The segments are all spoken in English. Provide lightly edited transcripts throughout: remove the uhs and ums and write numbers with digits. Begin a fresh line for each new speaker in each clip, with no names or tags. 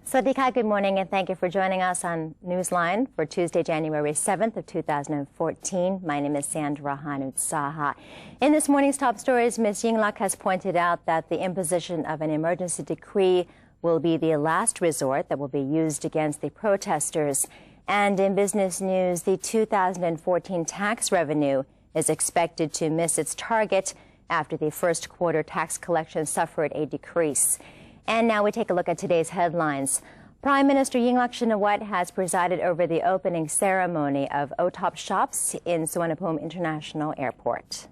Swadika, good morning, and thank you for joining us on Newsline for Tuesday, January 7th of 2014. My name is Sandra Hanut-Saha. In this morning's top stories, Ms. Yingluck has pointed out that the imposition of an emergency decree will be the last resort that will be used against the protesters. And in business news, the 2014 tax revenue is expected to miss its target after the first quarter tax collection suffered a decrease. And now we take a look at today's headlines. Prime Minister Yingluck Shinawatra has presided over the opening ceremony of OTOP shops in Suvarnabhumi International Airport.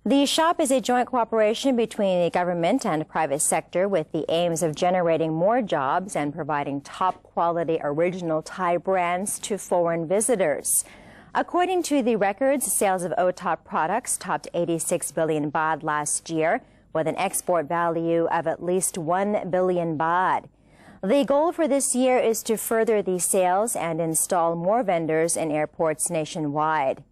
The shop is a joint cooperation between the government and private sector with the aims of generating more jobs and providing top-quality original Thai brands to foreign visitors. According to the records, sales of OTOP products topped 86 billion baht last year, with an export value of at least 1 billion baht. The goal for this year is to further these sales and install more vendors in airports nationwide.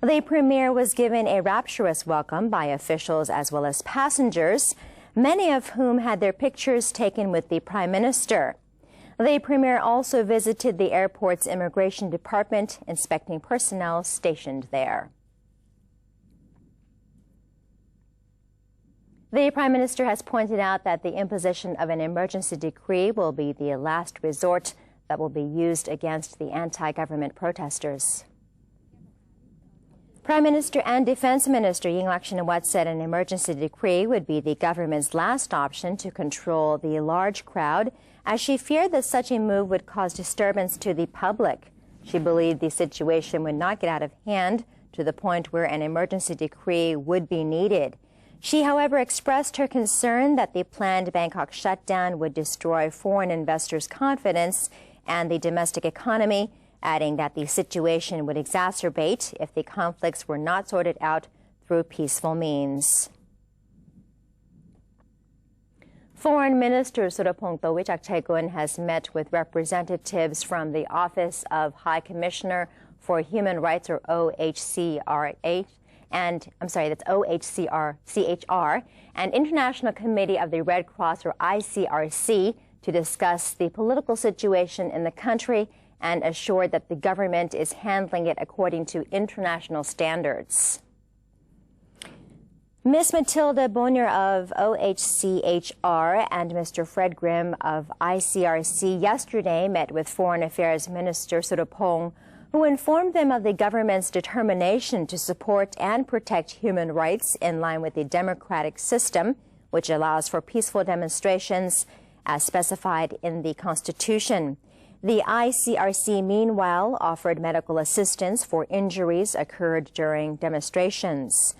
The premiere was given a rapturous welcome by officials as well as passengers, many of whom had their pictures taken with the Prime Minister. The premier also visited the airport's immigration department, inspecting personnel stationed there. The Prime Minister has pointed out that the imposition of an emergency decree will be the last resort that will be used against the anti-government protesters. Prime Minister and Defense Minister Yingluck Shinawatra said an emergency decree would be the government's last option to control the large crowd, as she feared that such a move would cause disturbance to the public. She believed the situation would not get out of hand to the point where an emergency decree would be needed. She, however, expressed her concern that the planned Bangkok shutdown would destroy foreign investors' confidence and the domestic economy, adding that the situation would exacerbate if the conflicts were not sorted out through peaceful means. Foreign Minister Surapong Tawichakchaikun has met with representatives from the Office of High Commissioner for Human Rights, or OHCHR, and International Committee of the Red Cross, or ICRC, to discuss the political situation in the country and assured that the government is handling it according to international standards. Ms. Matilda Bonnier of OHCHR and Mr. Fred Grimm of ICRC yesterday met with Foreign Affairs Minister Surapong, who informed them of the government's determination to support and protect human rights in line with the democratic system, which allows for peaceful demonstrations as specified in the Constitution. The ICRC, meanwhile, offered medical assistance for injuries occurred during demonstrations.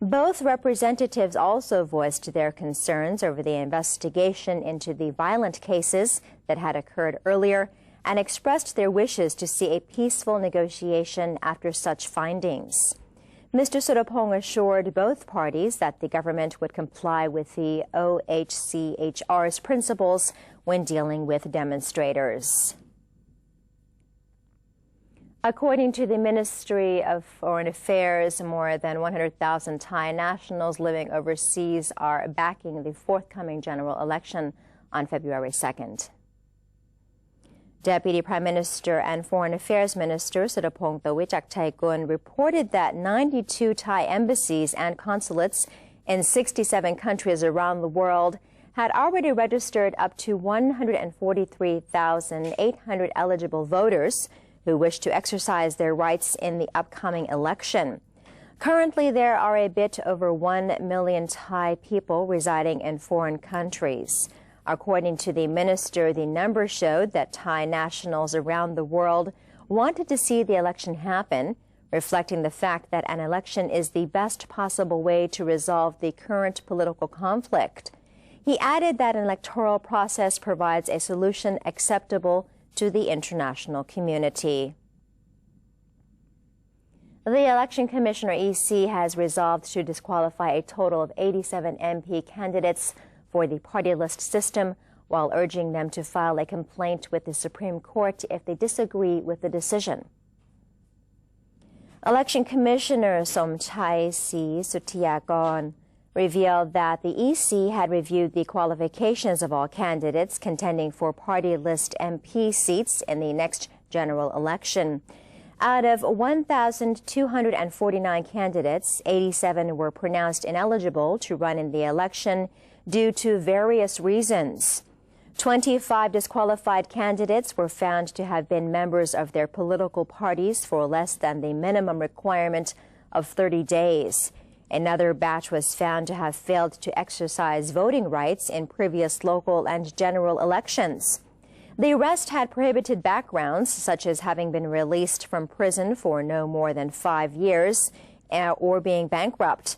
Both representatives also voiced their concerns over the investigation into the violent cases that had occurred earlier and expressed their wishes to see a peaceful negotiation after such findings. Mr. Surapong assured both parties that the government would comply with the OHCHR's principles when dealing with demonstrators. According to the Ministry of Foreign Affairs, more than 100,000 Thai nationals living overseas are backing the forthcoming general election on February 2nd. Deputy Prime Minister and Foreign Affairs Minister Surapong Tawichakchaikun reported that 92 Thai embassies and consulates in 67 countries around the world had already registered up to 143,800 eligible voters who wish to exercise their rights in the upcoming election. Currently, there are a bit over 1 million Thai people residing in foreign countries. According to the minister, the numbers showed that Thai nationals around the world wanted to see the election happen, reflecting the fact that an election is the best possible way to resolve the current political conflict. He added that an electoral process provides a solution acceptable to the international community. The Election Commissioner EC has resolved to disqualify a total of 87 MP candidates for the party list system, while urging them to file a complaint with the Supreme Court if they disagree with the decision. Election Commissioner Somchai C. Suthiakon revealed that the EC had reviewed the qualifications of all candidates contending for party list MP seats in the next general election. Out of 1,249 candidates, 87 were pronounced ineligible to run in the election due to various reasons. 25 disqualified candidates were found to have been members of their political parties for less than the minimum requirement of 30 days. Another batch was found to have failed to exercise voting rights in previous local and general elections. The rest had prohibited backgrounds, such as having been released from prison for no more than 5 years or being bankrupt.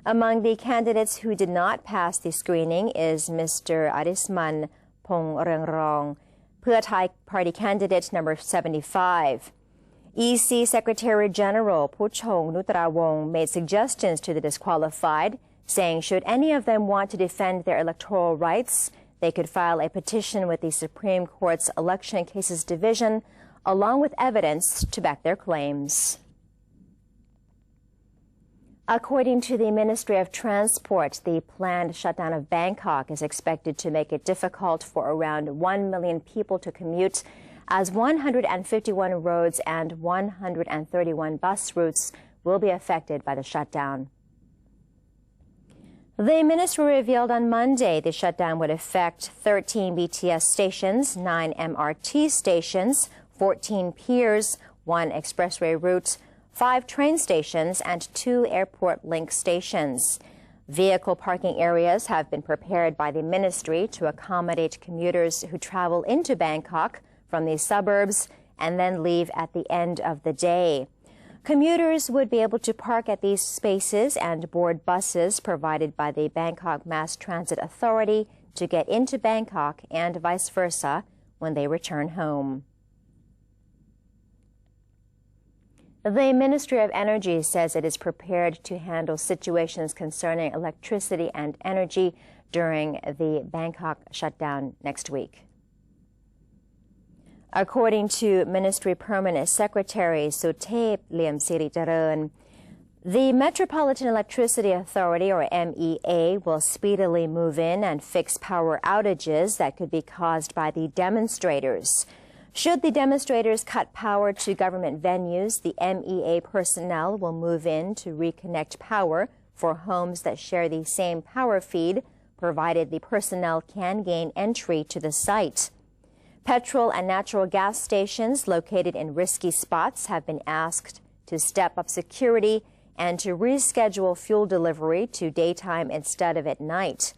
Among the candidates who did not pass the screening is Mr. Arisman Pongrengrong, Pheu Thai Party candidate number 75. EC Secretary General Puchong Nutrawong made suggestions to the disqualified, saying should any of them want to defend their electoral rights, they could file a petition with the Supreme Court's Election Cases Division, along with evidence to back their claims. According to the Ministry of Transport, the planned shutdown of Bangkok is expected to make it difficult for around 1 million people to commute, as 151 roads and 131 bus routes will be affected by the shutdown. The ministry revealed on Monday the shutdown would affect 13 BTS stations, 9 MRT stations, 14 piers, 1 expressway route, 5 train stations, and 2 airport link stations. Vehicle parking areas have been prepared by the ministry to accommodate commuters who travel into Bangkok from the suburbs and then leave at the end of the day. Commuters would be able to park at these spaces and board buses provided by the Bangkok Mass Transit Authority to get into Bangkok and vice versa when they return home. The Ministry of Energy says it is prepared to handle situations concerning electricity and energy during the Bangkok shutdown next week. According to Ministry Permanent Secretary Suthep Liamsiricharan, the Metropolitan Electricity Authority, or MEA, will speedily move in and fix power outages that could be caused by the demonstrators. Should the demonstrators cut power to government venues, the MEA personnel will move in to reconnect power for homes that share the same power feed, provided the personnel can gain entry to the site. Petrol and natural gas stations located in risky spots have been asked to step up security and to reschedule fuel delivery to daytime instead of at night.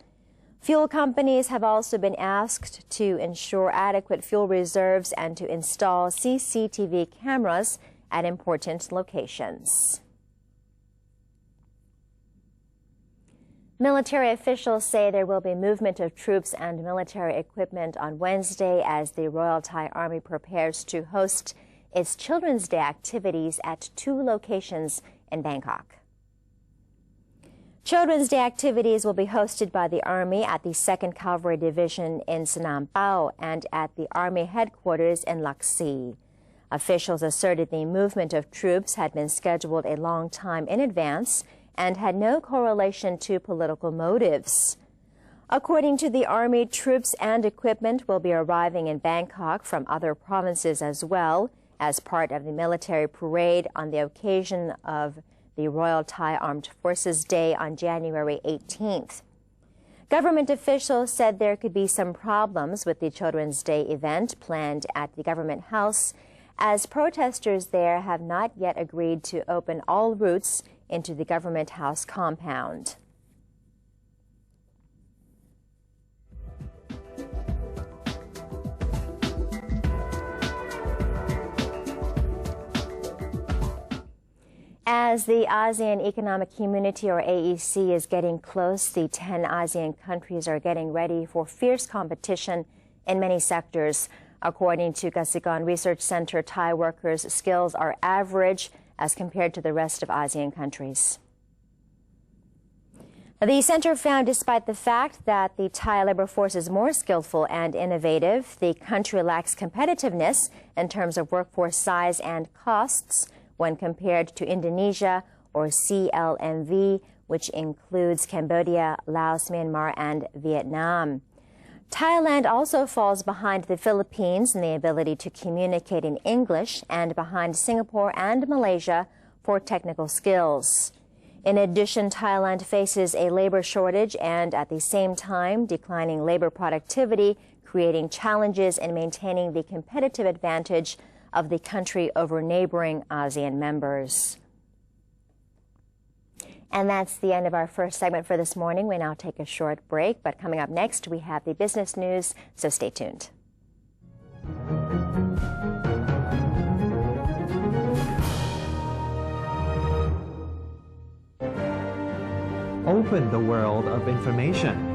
Fuel companies have also been asked to ensure adequate fuel reserves and to install CCTV cameras at important locations. Military officials say there will be movement of troops and military equipment on Wednesday as the Royal Thai Army prepares to host its Children's Day activities at 2 locations in Bangkok. Children's Day activities will be hosted by the Army at the 2nd Cavalry Division in Sanam Pao and at the Army headquarters in Laxi. Officials asserted the movement of troops had been scheduled a long time in advance and had no correlation to political motives. According to the Army, troops and equipment will be arriving in Bangkok from other provinces as well as part of the military parade on the occasion of the Royal Thai Armed Forces Day on January 18th. Government officials said there could be some problems with the Children's Day event planned at the Government House, as protesters there have not yet agreed to open all routes into the Government House compound. As the ASEAN Economic Community, or AEC, is getting close, the 10 ASEAN countries are getting ready for fierce competition in many sectors. According to Kasikorn Research Center, Thai workers' skills are average as compared to the rest of ASEAN countries. The center found despite the fact that the Thai labor force is more skillful and innovative, the country lacks competitiveness in terms of workforce size and costs when compared to Indonesia or CLMV, which includes Cambodia, Laos, Myanmar, and Vietnam. Thailand also falls behind the Philippines in the ability to communicate in English and behind Singapore and Malaysia for technical skills. In addition, Thailand faces a labor shortage and at the same time declining labor productivity, creating challenges in maintaining the competitive advantage of the country over neighboring ASEAN members. And that's the end of our first segment for this morning. We now take a short break, but coming up next, we have the business news, so stay tuned.
Open the world of information.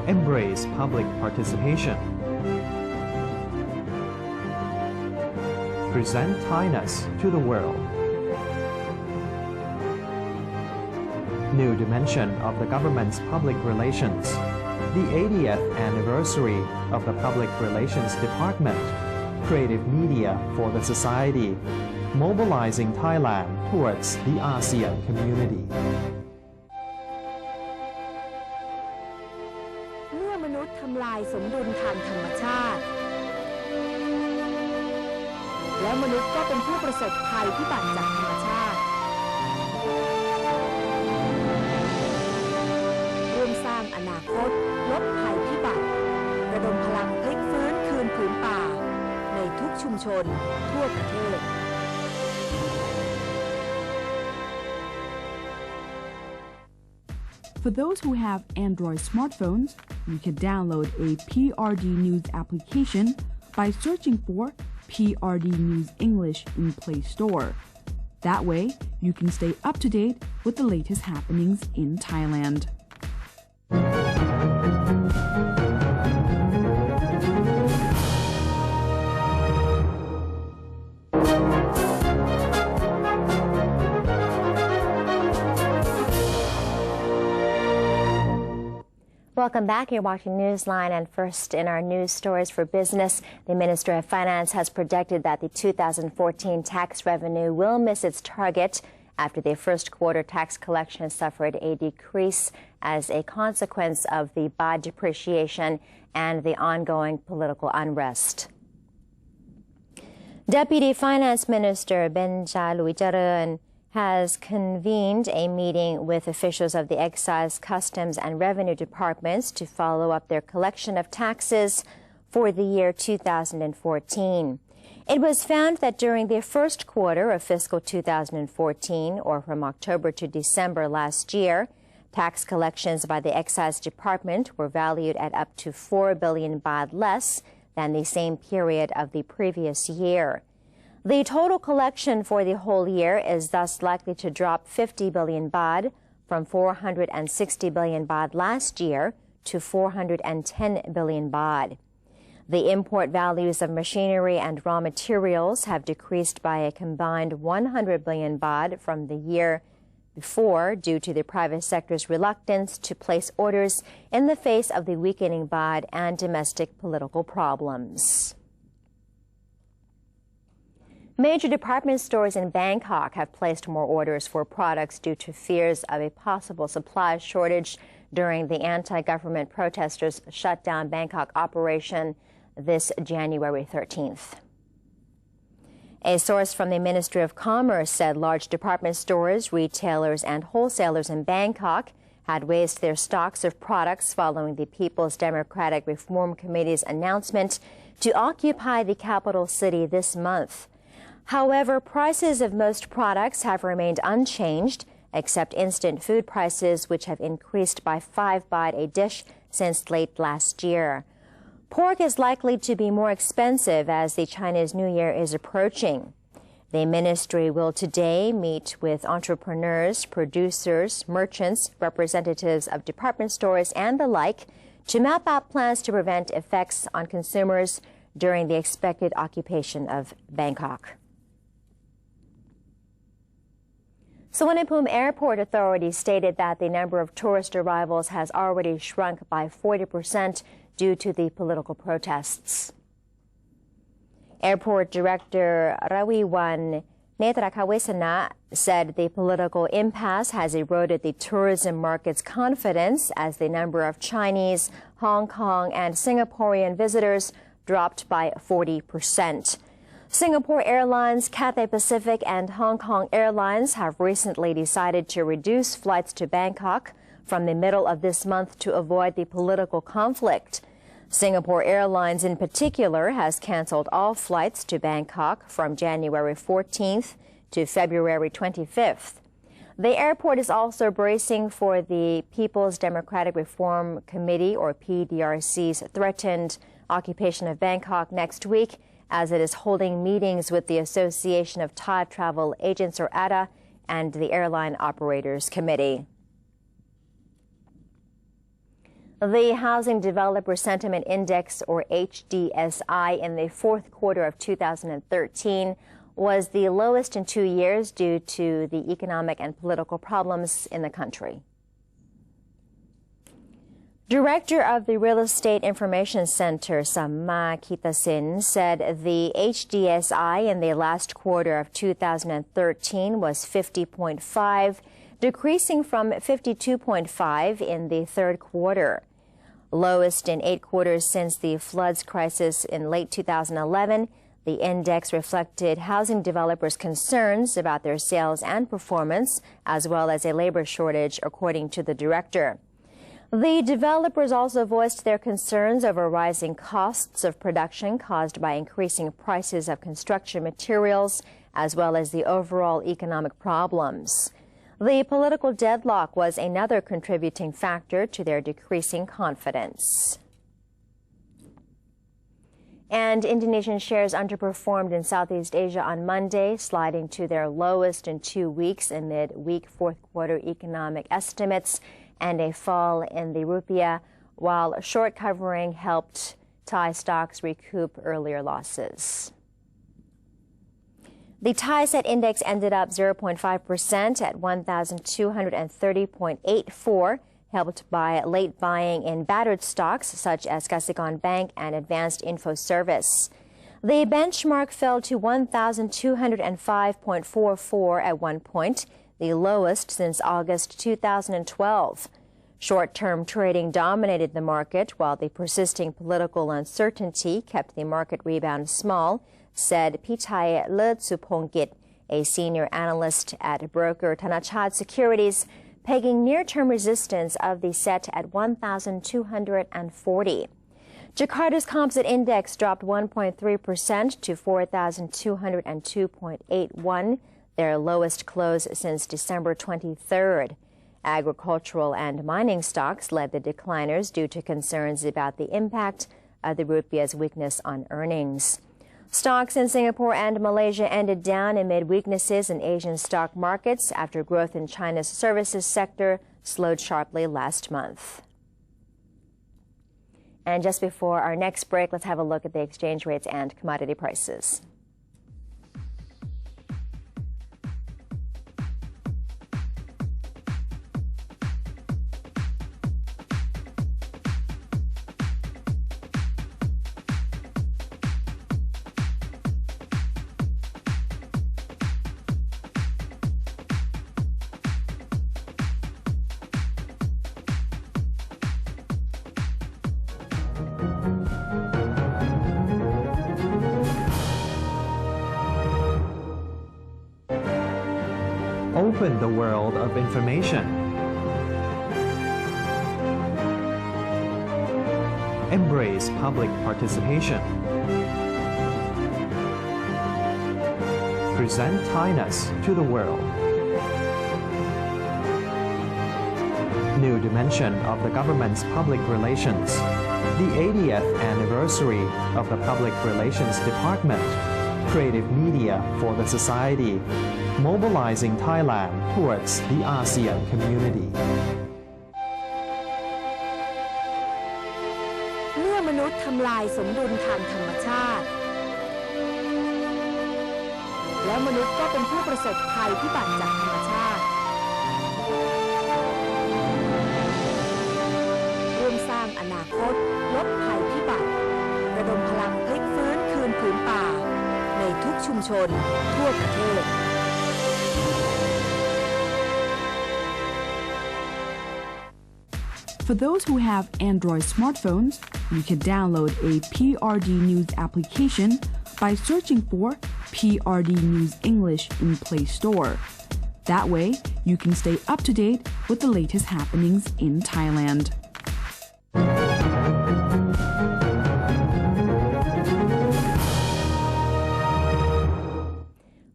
Embrace public participation. Present Thainess to the world. New dimension of the government's public relations. The 80th anniversary of the Public Relations Department. Creative media for the society. Mobilizing Thailand towards the ASEAN community.
เมื่อมนุษย์ทำลายสมดุลทางธรรมชาติและมนุษย์ก็เป็นผู้ประสบภัยพิบัติจากธรรมชาติร่วมสร้างอนาคตลดภัยพิบัติระดมพลังพลิกฟื้นคืนผืนป่าในทุกชุมชนทั่วประเทศ
For those who have Android smartphones, you can download a PRD News application by searching for PRD News English in Play Store. That way, you can stay up to date with the latest happenings in Thailand.
Welcome back. You're watching Newsline, and first in our news stories for business, the Minister of Finance has projected that the 2014 tax revenue will miss its target after the first quarter tax collection suffered a decrease as a consequence of the baht depreciation and the ongoing political unrest. Deputy Finance Minister Benjamin has convened a meeting with officials of the Excise, Customs, and Revenue Departments to follow up their collection of taxes for the year 2014. It was found that during the first quarter of fiscal 2014, or from October to December last year, tax collections by the Excise Department were valued at up to 4 billion baht less than the same period of the previous year. The total collection for the whole year is thus likely to drop 50 billion baht from 460 billion baht last year to 410 billion baht. The import values of machinery and raw materials have decreased by a combined 100 billion baht from the year before due to the private sector's reluctance to place orders in the face of the weakening baht and domestic political problems. Major department stores in Bangkok have placed more orders for products due to fears of a possible supply shortage during the anti-government protesters' shut down Bangkok operation this January 13th. A source from the Ministry of Commerce said large department stores, retailers, and wholesalers in Bangkok had raised their stocks of products following the People's Democratic Reform Committee's announcement to occupy the capital city this month. However, prices of most products have remained unchanged, except instant food prices, which have increased by 5 baht a dish since late last year. Pork is likely to be more expensive as the Chinese New Year is approaching. The ministry will today meet with entrepreneurs, producers, merchants, representatives of department stores, and the like to map out plans to prevent effects on consumers during the expected occupation of Bangkok. Suvarnabhumi Airport authorities stated that the number of tourist arrivals has already shrunk by 40% due to the political protests. Airport Director Raviwan Netraka Wisana said the political impasse has eroded the tourism market's confidence as the number of Chinese, Hong Kong, and Singaporean visitors dropped by 40%. Singapore Airlines, Cathay Pacific, and Hong Kong Airlines have recently decided to reduce flights to Bangkok from the middle of this month to avoid the political conflict. Singapore Airlines in particular has canceled all flights to Bangkok from January 14th to February 25th. The airport is also bracing for the People's Democratic Reform Committee, or PDRC's, threatened occupation of Bangkok next week, as it is holding meetings with the Association of Thai Travel Agents, or ATA, and the Airline Operators Committee. The Housing Developer Sentiment Index, or HDSI, in the fourth quarter of 2013 was the lowest in 2 years due to the economic and political problems in the country. Director of the Real Estate Information Center, Samma Kitasin, said the HDSI in the last quarter of 2013 was 50.5, decreasing from 52.5 in the third quarter. Lowest in 8 quarters since the floods crisis in late 2011, the index reflected housing developers' concerns about their sales and performance, as well as a labor shortage, according to the director. The developers also voiced their concerns over rising costs of production caused by increasing prices of construction materials, as well as the overall economic problems. The political deadlock was another contributing factor to their decreasing confidence. And Indonesian shares underperformed in Southeast Asia on Monday, sliding to their lowest in 2 weeks amid weak fourth quarter economic estimates and a fall in the rupiah, while short covering helped Thai stocks recoup earlier losses. The Thai Set Index ended up 0.5% at 1,230.84, helped by late buying in battered stocks such as Kasikorn Bank and Advanced Info Service. The benchmark fell to 1,205.44 at one point, the lowest since August 2012. Short-term trading dominated the market, while the persisting political uncertainty kept the market rebound small, said Pitai Lertsupongit, a senior analyst at broker Thanachart Securities, pegging near-term resistance of the set at 1,240. Jakarta's composite index dropped 1.3% to 4,202.81, their lowest close since December 23rd. Agricultural and mining stocks led the decliners due to concerns about the impact of the rupiah's weakness on earnings. Stocks in Singapore and Malaysia ended down amid weaknesses in Asian stock markets after growth in China's services sector slowed sharply last month. And just before our next break, let's have a look at the exchange rates and commodity prices.
Open the world of information. Embrace public participation. Present Thainess to the world. New dimension of the government's public relations. The 80th anniversary of the Public Relations Department. Creative media for the society. Mobilizing Thailand towards the ASEAN community.
เมื่อมนุษย์ทำลายสมดุลทางธรรมชาติและมนุษย์ก็เป็นผู้ประสบภัยพิบัติจากธรรมชาติร่วมสร้างอนาคตลดภัยพิบัติระดมพลังพลิกฟื้นคืนผืนป่าในทุกชุมชนทั่วประเทศ
For those who have Android smartphones, you can download a PRD News application by searching for PRD News English in Play Store. That way, you can stay up to date with the latest happenings in Thailand.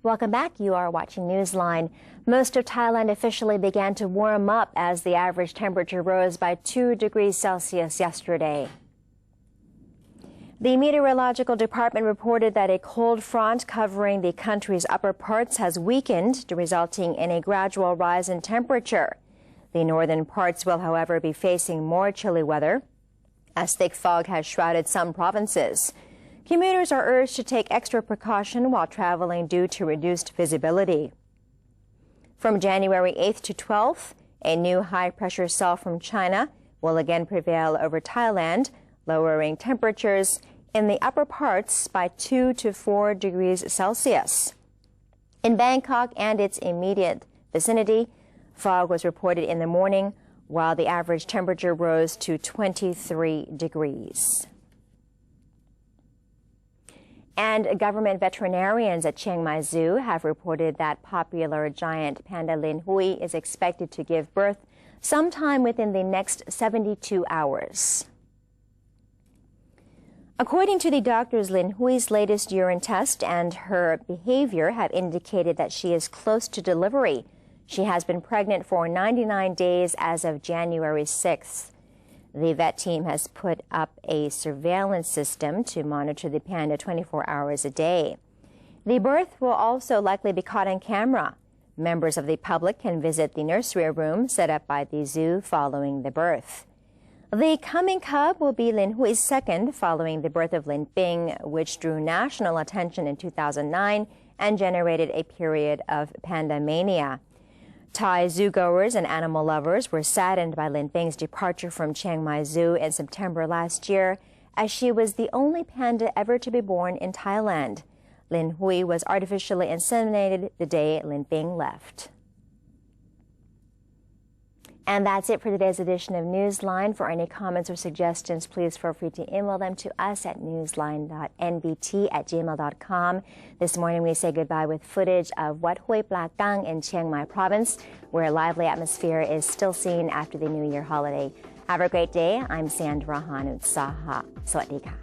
Welcome back. You are watching Newsline. Most of Thailand officially began to warm up as the average temperature rose by 2 degrees Celsius yesterday. The Meteorological Department reported that a cold front covering the country's upper parts has weakened, resulting in a gradual rise in temperature. The northern parts will, however, be facing more chilly weather, as thick fog has shrouded some provinces. Commuters are urged to take extra precaution while traveling due to reduced visibility. From January 8th to 12th, a new high-pressure cell from China will again prevail over Thailand, lowering temperatures in the upper parts by 2 to 4 degrees Celsius. In Bangkok and its immediate vicinity, fog was reported in the morning, while the average temperature rose to 23 degrees. And government veterinarians at Chiang Mai Zoo have reported that popular giant panda Lin Hui is expected to give birth sometime within the next 72 hours. According to the doctors, Lin Hui's latest urine test and her behavior have indicated that she is close to delivery. She has been pregnant for 99 days as of January 6th. The vet team has put up a surveillance system to monitor the panda 24 hours a day. The birth will also likely be caught on camera. Members of the public can visit the nursery room set up by the zoo following the birth. The coming cub will be Lin Hui's second following the birth of Lin Ping, which drew national attention in 2009 and generated a period of panda mania. Thai zoogoers and animal lovers were saddened by Lin Ping's departure from Chiang Mai Zoo in September last year, as she was the only panda ever to be born in Thailand. Lin Hui was artificially inseminated the day Lin Ping left. And that's it for today's edition of Newsline. For any comments or suggestions, please feel free to email them to us at newsline.nbt@gmail.com. This morning we say goodbye with footage of Wat Hoi Plakang in Chiang Mai province, where a lively atmosphere is still seen after the New Year holiday. Have a great day. I'm Sandra Hanut Saha. Sawasdee ka.